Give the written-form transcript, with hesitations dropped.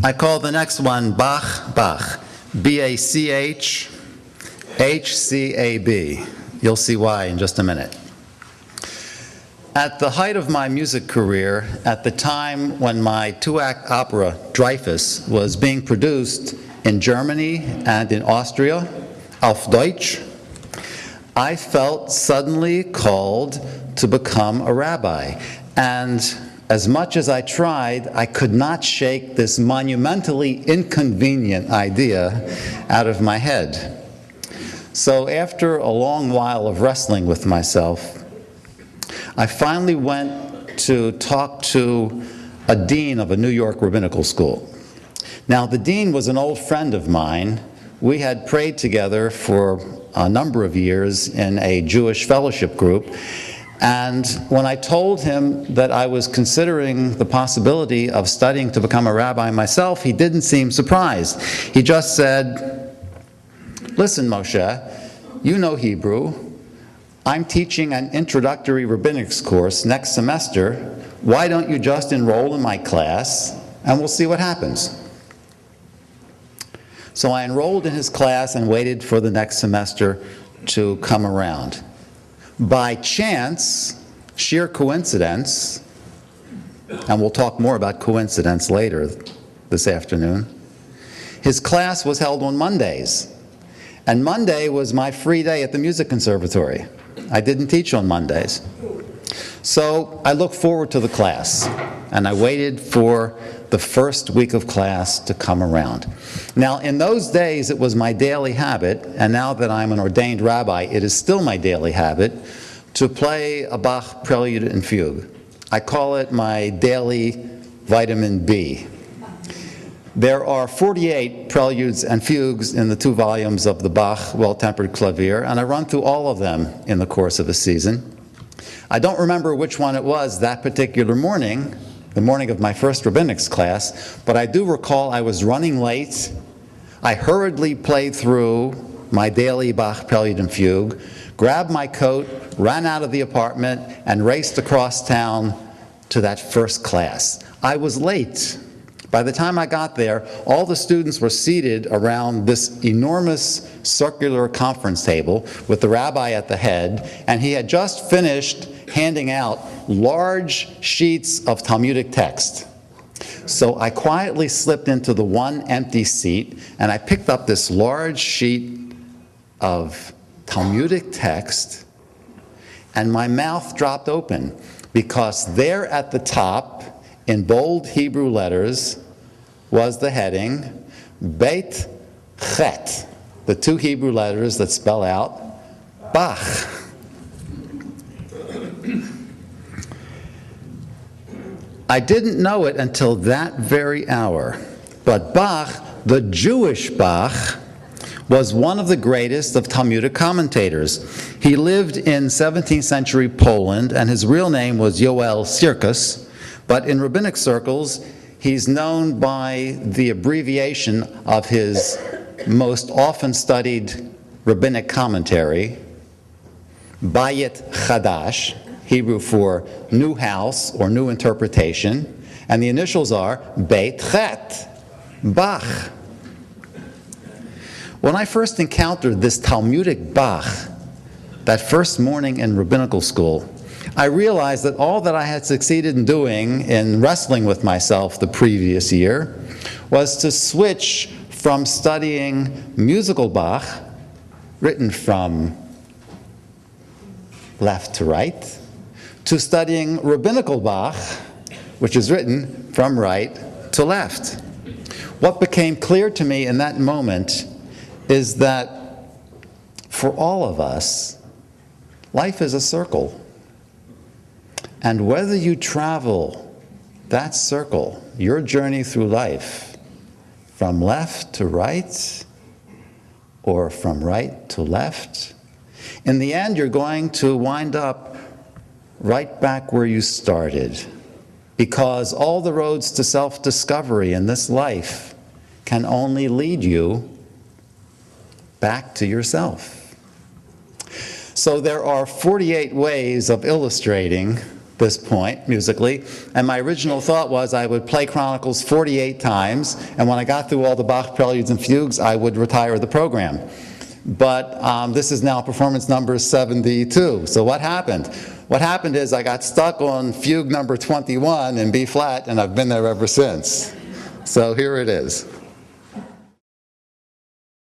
I call the next one Bach, B-A-C-H-H-C-A-B. You'll see why in just a minute. At the height of my music career, at the time when my two-act opera, Dreyfus, was being produced in Germany and in Austria, auf Deutsch, I felt suddenly called to become a rabbi. And as much as I tried, I could not shake this monumentally inconvenient idea out of my head. So after a long while of wrestling with myself, I finally went to talk to a dean of a New York rabbinical school. Now, the dean was an old friend of mine. We had prayed together for a number of years in a Jewish fellowship group. And when I told him that I was considering the possibility of studying to become a rabbi myself, he didn't seem surprised. He just said, "Listen, Moshe, you know Hebrew. I'm teaching an introductory rabbinics course next semester. Why don't you just enroll in my class and we'll see what happens?" So I enrolled in his class and waited for the next semester to come around. By chance, sheer coincidence, and we'll talk more about coincidence later this afternoon, his class was held on Mondays. And Monday was my free day at the music conservatory. I didn't teach on Mondays. So I looked forward to the class, and I waited for the first week of class to come around. Now, in those days, it was my daily habit, and now that I'm an ordained rabbi, it is still my daily habit to play a Bach prelude and fugue. I call it my daily vitamin B. There are 48 preludes and fugues in the 2 volumes of the Bach Well-Tempered Clavier, and I run through all of them in the course of a season. I don't remember which one it was that particular morning, the morning of my first rabbinics class, but I do recall I was running late. I hurriedly played through my daily Bach prelude and fugue, grabbed my coat, ran out of the apartment, and raced across town to that first class. I was late. By the time I got there, all the students were seated around this enormous circular conference table with the rabbi at the head, and he had just finished handing out large sheets of Talmudic text. So I quietly slipped into the one empty seat, and I picked up this large sheet of Talmudic text, and my mouth dropped open, because there at the top, in bold Hebrew letters, was the heading, Beit Chet, the 2 Hebrew letters that spell out Bach. I didn't know it until that very hour, but Bach, the Jewish Bach, was one of the greatest of Talmudic commentators. He lived in 17th century Poland, and his real name was Yoel Sirkus, but in rabbinic circles, he's known by the abbreviation of his most often studied rabbinic commentary, Bayit Chadash, Hebrew for new house or new interpretation, and the initials are Beit Chet, Bach. When I first encountered this Talmudic Bach, that first morning in rabbinical school, I realized that all that I had succeeded in doing in wrestling with myself the previous year was to switch from studying musical Bach, written from left to right, to studying rabbinical Bach, which is written from right to left. What became clear to me in that moment is that for all of us, life is a circle. And whether you travel that circle, your journey through life, from left to right, or from right to left, in the end you're going to wind up right back where you started. Because all the roads to self-discovery in this life can only lead you back to yourself. So there are 48 ways of illustrating this point musically, and my original thought was I would play Chronicles 48 times, and when I got through all the Bach preludes and fugues, I would retire the program. But this is now performance number 72. So what happened? What happened is I got stuck on fugue number 21 in B flat, and I've been there ever since. So here it is.